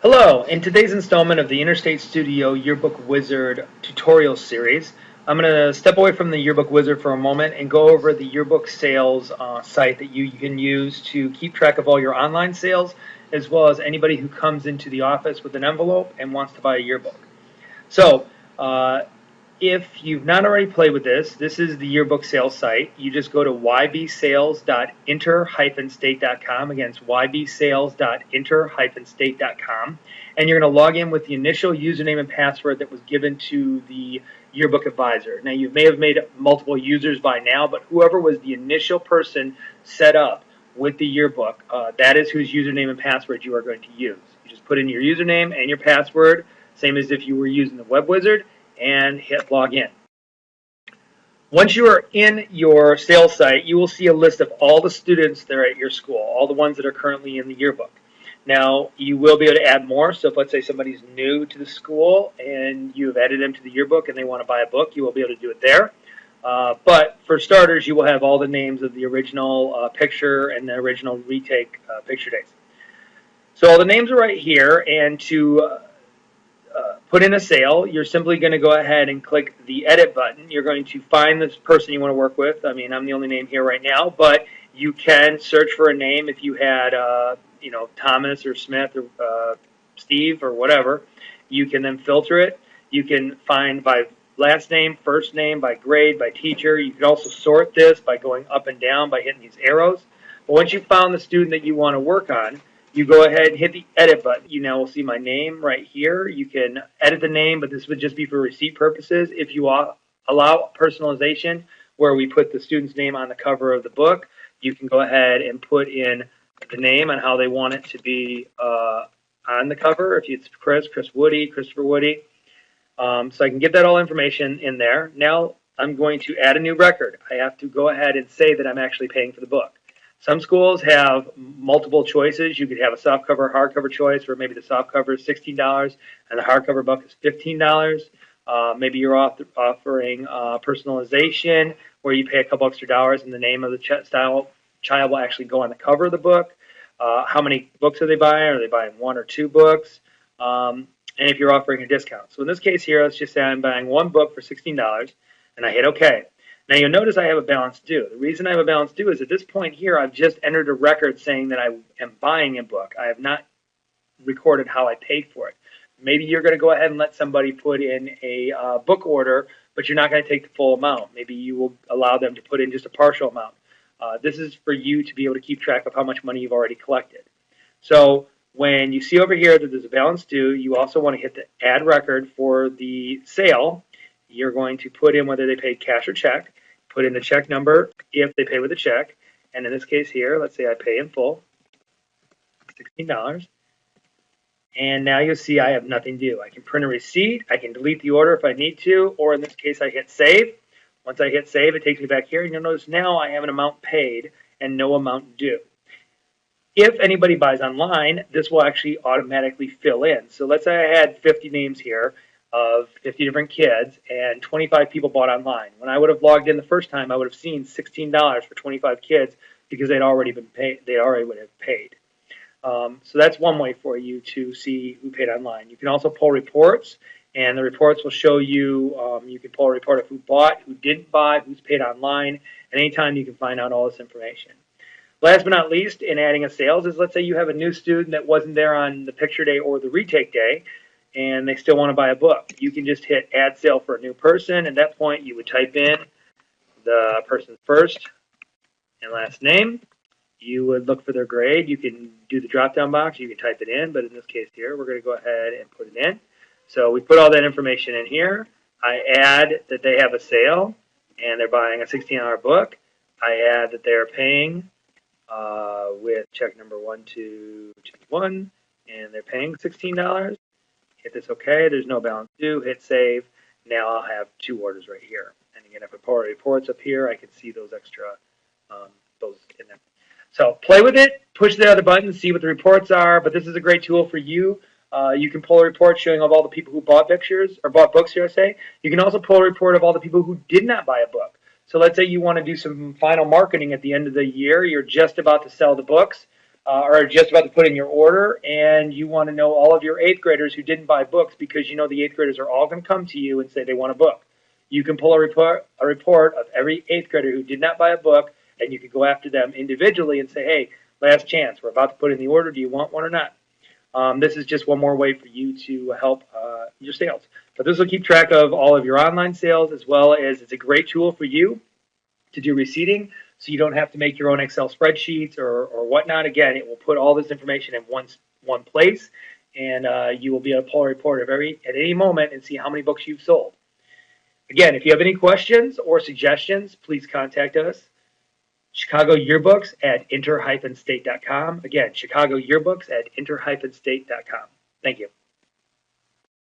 Hello, in today's installment of the Interstate Studio Yearbook Wizard tutorial series, I'm going to step away from the Yearbook Wizard for a moment and go over the yearbook sales site that you can use to keep track of all your online sales, as well as anybody who comes into the office with an envelope and wants to buy a yearbook. So, if you've not already played with this is the yearbook sales site. You just go to ybsales.inter-state.com. Again, it's ybsales.inter-state.com. And you're going to log in with the initial username and password that was given to the yearbook advisor. Now, you may have made multiple users by now, but whoever was the initial person set up with the yearbook, that is whose username and password you are going to use. You just put in your username and your password, same as if you were using the web wizard, and hit login. Once you are in your sales site, you will see a list of all the students that are at your school, all the ones that are currently in the yearbook. Now, you will be able to add more, so if let's say somebody's new to the school and you have added them to the yearbook and they want to buy a book, you will be able to do it there. But for starters, you will have all the names of the original picture and the original retake picture dates. So all the names are right here, and to put in a sale, you're simply going to go ahead and click the edit button. You're going to find this person you want to work with. I mean, I'm the only name here right now, but you can search for a name if you had, Thomas or Smith or Steve or whatever. You can then filter it. You can find by last name, first name, by grade, by teacher. You can also sort this by going up and down by hitting these arrows. But once you've found the student that you want to work on, you go ahead and hit the edit button. You now will see my name right here. You can edit the name, but this would just be for receipt purposes. If you allow personalization, where we put the student's name on the cover of the book, you can go ahead and put in the name and how they want it to be on the cover. If it's Chris Woody, Christopher Woody. So I can get that all information in there. Now I'm going to add a new record. I have to go ahead and say that I'm actually paying for the book. Some schools have multiple choices. You could have a softcover, hardcover choice, where maybe the softcover is $16 and the hardcover book is $15. Maybe you're offering personalization, where you pay a couple extra dollars and the name of the child will actually go on the cover of the book. How many books are they buying? Are they buying one or two books? And if you're offering a discount. So in this case here, let's just say I'm buying one book for $16, and I hit OK. Now you'll notice I have a balance due. The reason I have a balance due is at this point here, I've just entered a record saying that I am buying a book. I have not recorded how I paid for it. Maybe you're going to go ahead and let somebody put in a book order, but you're not going to take the full amount. Maybe you will allow them to put in just a partial amount. This is for you to be able to keep track of how much money you've already collected. So when you see over here that there's a balance due, you also want to hit the add record for the sale. You're going to put in whether they paid cash or check, put in the check number if they pay with a check, and in this case here, let's say I pay in full, $16, and now you'll see I have nothing due. I can print a receipt, I can delete the order if I need to, or in this case I hit save. Once I hit save, it takes me back here, and you'll notice now I have an amount paid and no amount due. If anybody buys online, this will actually automatically fill in. So let's say I had 50 names here of 50 different kids, and 25 people bought online. When I would have logged in the first time, I would have seen $16 for 25 kids because they'd already been paid. They already would have paid. So that's one way for you to see who paid online. You can also pull reports, and the reports will show you. You can pull a report of who bought, who didn't buy, who's paid online, and anytime you can find out all this information. Last but not least, in adding a sales is, let's say you have a new student that wasn't there on the picture day or the retake day, and they still want to buy a book. You can just hit add sale for a new person. At that point, you would type in the person's first and last name. You would look for their grade. You can do the drop-down box. You can type it in, but in this case here, we're going to go ahead and put it in. So we put all that information in here. I add that they have a sale, and they're buying a $16 book. I add that they're paying with check number 1221, and they're paying $16. Hit this OK. There's no balance due. Hit save. Now I'll have two orders right here. And again, if I pull reports up here, I can see those extra, those in there. So play with it. Push the other buttons, see what the reports are. But this is a great tool for you. You can pull a report showing of all the people who bought pictures or bought books, here I say. You can also pull a report of all the people who did not buy a book. So let's say you want to do some final marketing at the end of the year. You're just about to sell the books. are just about to put in your order, and you want to know all of your eighth graders who didn't buy books because you know the eighth graders are all going to come to you and say they want a book. You can pull a report of every eighth grader who did not buy a book, and you can go after them individually and say, hey, last chance, we're about to put in the order. Do you want one or not? This is just one more way for you to help your sales. But this will keep track of all of your online sales, as well as it's a great tool for you to do receipting, so you don't have to make your own Excel spreadsheets or whatnot. Again, it will put all this information in one place, and you will be able to pull a report of at any moment and see how many books you've sold. Again, if you have any questions or suggestions, please contact us. Chicago Yearbooks at inter-state.com. Again, Chicago Yearbooks at inter-state.com. Thank you.